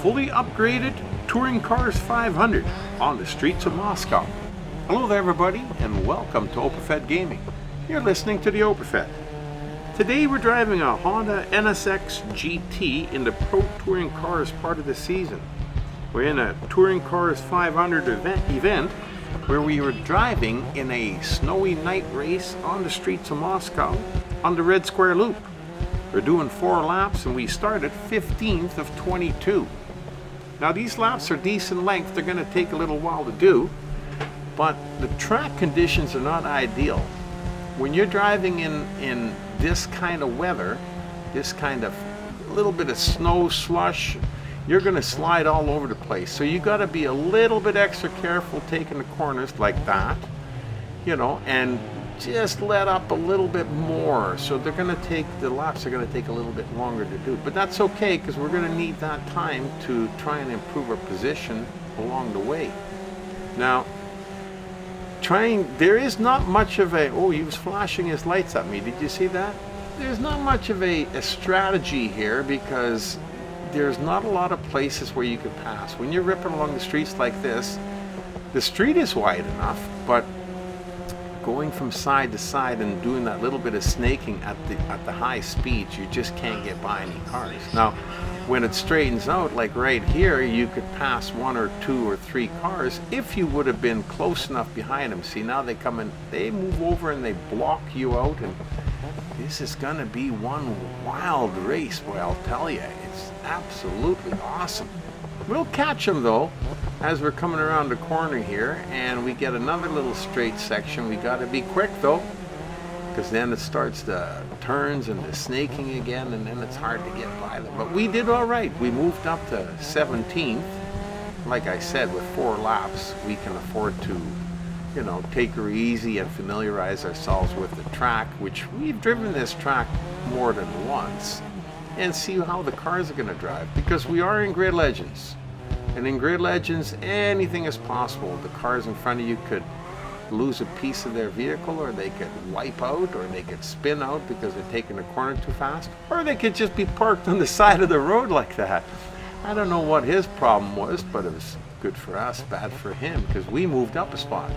fully upgraded touring Cars-500 on the streets of Moscow. Hello there everybody, and welcome to Oprah Gaming. You're listening to the Oprah. Today we're driving a Honda NSX-GT in the Pro Touring Cars part of the season. We're in a Touring Cars-500 event where we were driving in a snowy night race on the streets of Moscow on the Red Square Loop. We're doing 4 laps and we started 15th of 22. Now these laps are decent length, they're going to take a little while to do, but the track conditions are not ideal. When you're driving in this kind of weather, this kind of little bit of snow, slush, you're going to slide all over the place. So you got to be a little bit extra careful taking the corners like that, you know, and just let up a little bit more. So they're going to take, the laps are going to take a little bit longer to do, but that's okay because we're going to need that time to try and improve our position along the way. Now, there is not much of a, oh, he was flashing his lights at me. Did you see that? There's not much of a strategy here because there's not a lot of places where you could pass. When you're ripping along the streets like this, the street is wide enough, but going from side to side and doing that little bit of snaking at the high speeds, you just can't get by any cars. Now, when it straightens out, like right here, you could pass 1 or 2 or 3 cars if you would have been close enough behind them. See, now they come in, they move over and they block you out, and this is gonna be one wild race, boy, I'll tell you. It's absolutely awesome. We'll catch them though as we're coming around the corner here, and we get another little straight section. We got to be quick though, because then it starts the turns and the snaking again, and then it's hard to get by them. But we did all right. We moved up to 17th. Like I said, with 4 laps, we can afford to, you know, take her easy and familiarize ourselves with the track, which we've driven this track more than once, and see how the cars are going to drive, because we are in Grid Legends. And in Grid Legends, anything is possible. The cars in front of you could lose a piece of their vehicle, or they could wipe out, or they could spin out because they're taking the corner too fast, or they could just be parked on the side of the road like that. I don't know what his problem was, but it was good for us, bad for him, because we moved up a spot.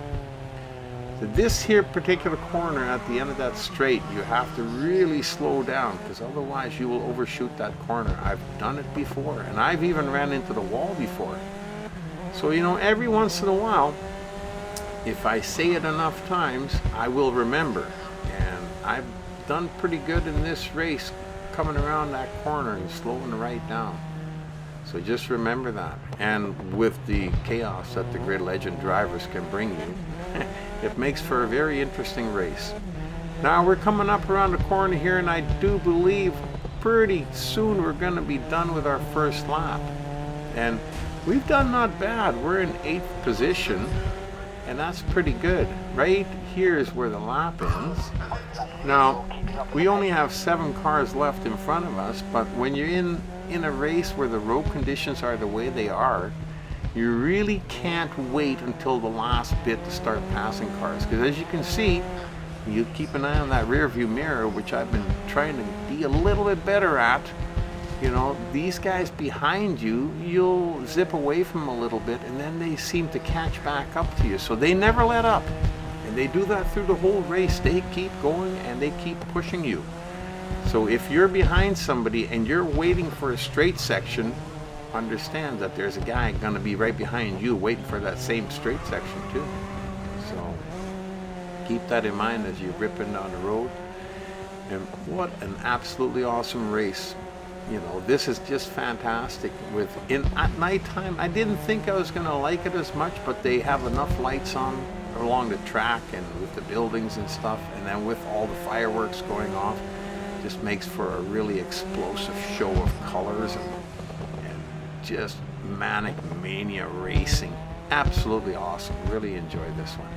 So this here particular corner at the end of that straight, you have to really slow down, because otherwise you will overshoot that corner. I've done it before, and I've even ran into the wall before. So, you know, every once in a while, if I say it enough times, I will remember. And I've done pretty good in this race, coming around that corner and slowing right down. So just remember that. And with the chaos that the Grid Legend drivers can bring you, it makes for a very interesting race. Now we're coming up around the corner here, and I do believe pretty soon we're going to be done with our first lap. And we've done not bad. We're in 8th position, and that's pretty good. Right here is where the lap ends. Now, we only have 7 cars left in front of us, but when you're in a race where the road conditions are the way they are, you really can't wait until the last bit to start passing cars, because as you can see, you keep an eye on that rear view mirror, which I've been trying to be a little bit better at. You know, these guys behind you, you'll zip away from them a little bit, and then they seem to catch back up to you, so they never let up, and they do that through the whole race. They keep going and they keep pushing you. So if you're behind somebody and you're waiting for a straight section, understand that there's a guy going to be right behind you waiting for that same straight section too. So keep that in mind as you're ripping down the road. And what an absolutely awesome race. You know, this is just fantastic. At nighttime, I didn't think I was going to like it as much, but they have enough lights on along the track and with the buildings and stuff, and then with all the fireworks going off, just makes for a really explosive show of colors and just manic mania racing. Absolutely awesome. Really enjoyed this one.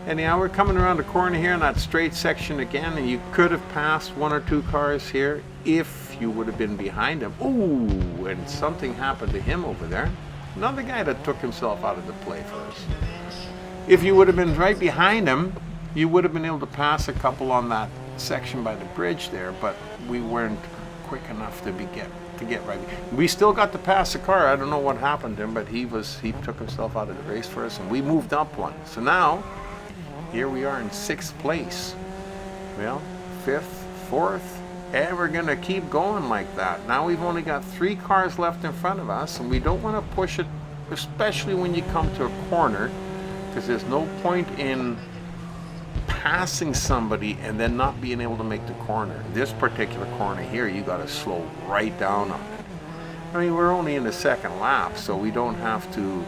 Anyhow, we're coming around the corner here in that straight section again, and you could have passed 1 or 2 cars here if you would have been behind him. Ooh, and something happened to him over there. Another guy that took himself out of the play for us. If you would have been right behind him, you would have been able to pass a couple on that section by the bridge there, but we weren't quick enough to get to get right. We still got to pass the car. I don't know what happened to him, but he took himself out of the race for us, and we moved up one. So now, here we are in 6th place. Well, 5th, 4th, and we're gonna keep going like that. Now we've only got 3 cars left in front of us, and we don't want to push it, especially when you come to a corner, because there's no point in passing somebody and then not being able to make the corner. This particular corner here, you got to slow right down on it. I mean, we're only in the 2nd lap, so we don't have to,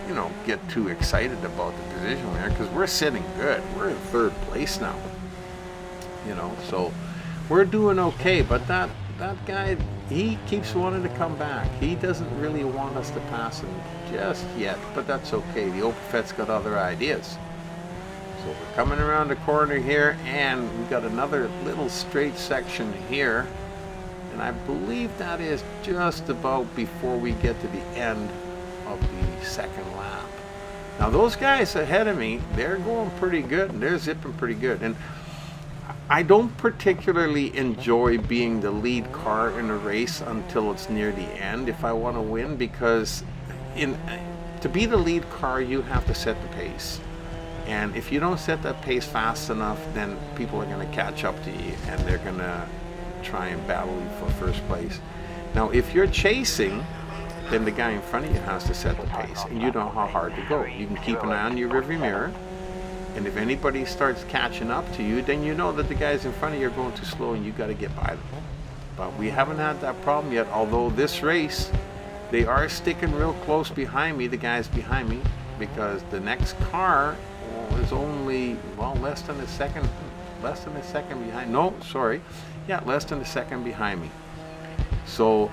you know, get too excited about the position there, because we're sitting good. We're in 3rd place now, you know, so we're doing okay. But that guy, he keeps wanting to come back. He doesn't really want us to pass him just yet, but that's okay. The Opel-Fet's got other ideas. So we're coming around the corner here, and we've got another little straight section here, and I believe that is just about before we get to the end of the 2nd lap. Now those guys ahead of me, they're going pretty good, and they're zipping pretty good. And I don't particularly enjoy being the lead car in a race until it's near the end if I want to win, because to be the lead car, you have to set the pace. And if you don't set that pace fast enough, then people are going to catch up to you, and they're going to try and battle you for 1st place. Now, if you're chasing, then the guy in front of you has to set the pace, and you know how hard to go. You can keep an eye on your rearview mirror, and if anybody starts catching up to you, then you know that the guys in front of you are going too slow, and you got to get by them. But we haven't had that problem yet, although this race, they are sticking real close behind me, the guys behind me, because the next car is only, well, less than a second behind. No, sorry. Yeah, less than a second behind me. So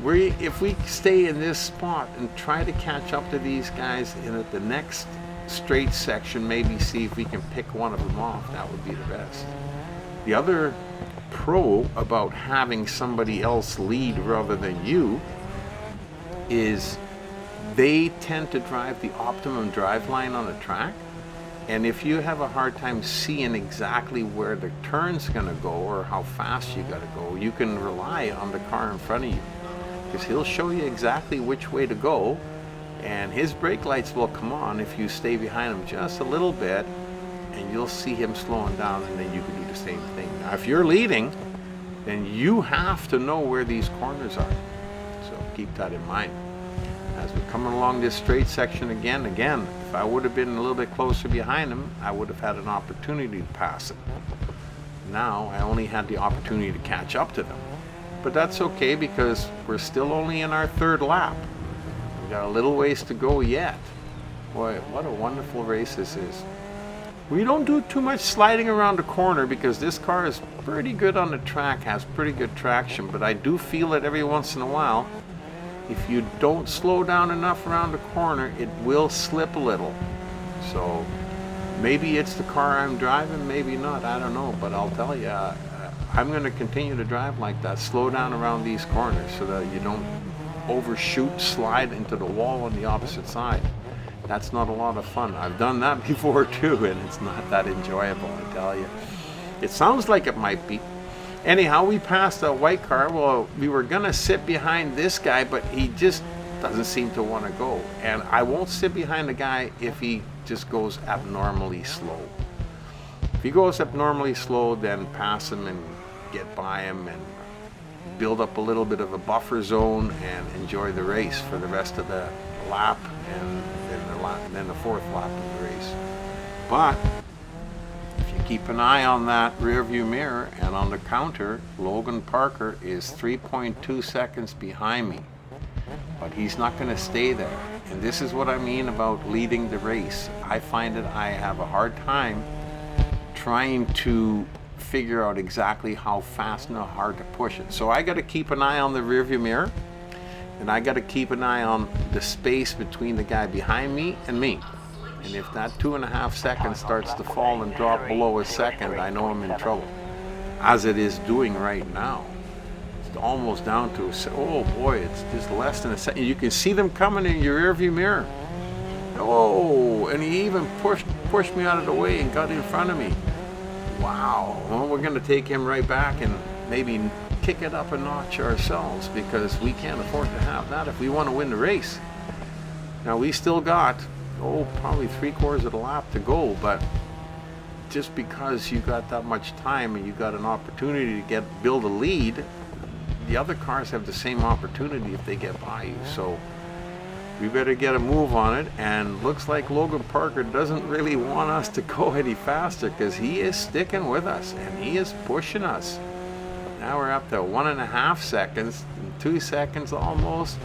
if we stay in this spot and try to catch up to these guys in at the next straight section, maybe see if we can pick one of them off, that would be the best. The other pro about having somebody else lead rather than you is they tend to drive the optimum drive line on a track. And if you have a hard time seeing exactly where the turn's going to go or how fast you got to go, you can rely on the car in front of you, because he'll show you exactly which way to go, and his brake lights will come on if you stay behind him just a little bit, and you'll see him slowing down, and then you can do the same thing. Now, if you're leading, then you have to know where these corners are. So keep that in mind. As we're coming along this straight section again, if I would have been a little bit closer behind him, I would have had an opportunity to pass him. Now, I only had the opportunity to catch up to them. But that's okay, because we're still only in our 3rd lap. We've got a little ways to go yet. Boy, what a wonderful race this is. We don't do too much sliding around the corner, because this car is pretty good on the track, has pretty good traction, but I do feel it every once in a while. If you don't slow down enough around the corner, it will slip a little. So maybe it's the car I'm driving, maybe not, I don't know. But I'll tell you, I'm going to continue to drive like that. Slow down around these corners so that you don't overshoot, slide into the wall on the opposite side. That's not a lot of fun. I've done that before too, and it's not that enjoyable, I tell you. It sounds like it might be. Anyhow, we passed a white car. Well, we were going to sit behind this guy, but he just doesn't seem to want to go. And I won't sit behind the guy if he just goes abnormally slow. If he goes abnormally slow, then pass him and get by him and build up a little bit of a buffer zone and enjoy the race for the rest of the lap and then the 4th lap of the race. But keep an eye on that rear view mirror, and on the counter, Logan Parker is 3.2 seconds behind me. But he's not going to stay there. And this is what I mean about leading the race. I find that I have a hard time trying to figure out exactly how fast and how hard to push it. So I got to keep an eye on the rear view mirror, and I got to keep an eye on the space between the guy behind me and me. And if that 2.5 seconds starts to fall and drop below a second, I know I'm in trouble. As it is doing right now. It's almost down to oh boy, it's just less than a second. You can see them coming in your rearview mirror. Oh, and he even pushed me out of the way and got in front of me. Wow. Well, we're going to take him right back and maybe kick it up a notch ourselves, because we can't afford to have that if we want to win the race. Now we still got, probably 3/4 of the lap to go, but just because you got that much time and you got an opportunity to build a lead, the other cars have the same opportunity if they get by you. So we better get a move on it, and looks like Logan Parker doesn't really want us to go any faster, because he is sticking with us and he is pushing us. Now we're up to 1.5 seconds, 2 seconds almost.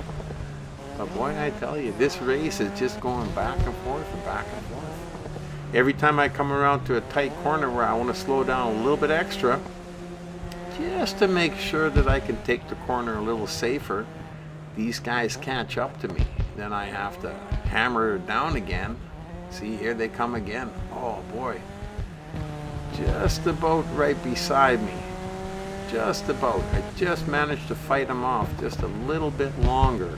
But boy, I tell you, this race is just going back and forth and back and forth. Every time I come around to a tight corner where I want to slow down a little bit extra, just to make sure that I can take the corner a little safer, these guys catch up to me. Then I have to hammer it down again. See, here they come again. Oh boy. Just about right beside me. Just about. I just managed to fight them off just a little bit longer.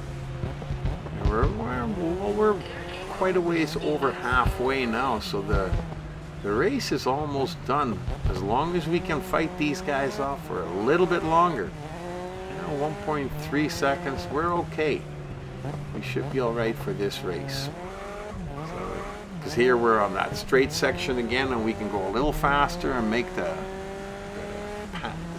And we're quite a ways over halfway now, so the race is almost done. As long as we can fight these guys off for a little bit longer. 1.3 seconds, we're okay. We should be all right for this race. Because here we're on that straight section again, and we can go a little faster and make the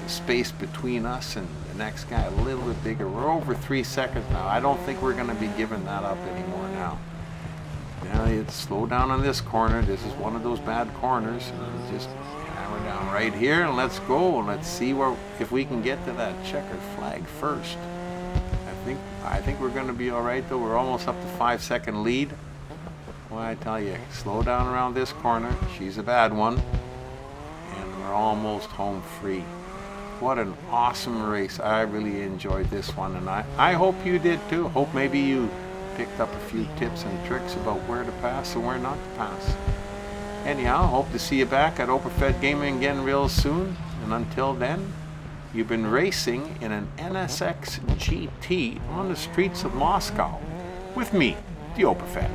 space between us and the next guy a little bit bigger. We're over 3 seconds now. I don't think we're going to be giving that up anymore now. Now you slow down on this corner. This is one of those bad corners. Just hammer down right here and let's go. Let's see if we can get to that checkered flag first. I think we're going to be all right though. We're almost up to 5-second lead. Well, I tell you, slow down around this corner. She's a bad one. And we're almost home free. What an awesome race. I really enjoyed this one, and I hope you did too. Hope maybe you picked up a few tips and tricks about where to pass and where not to pass. Anyhow, hope to see you back at Operfed Gaming again real soon. And until then, you've been racing in an NSX-GT on the streets of Moscow with me, the Operfed.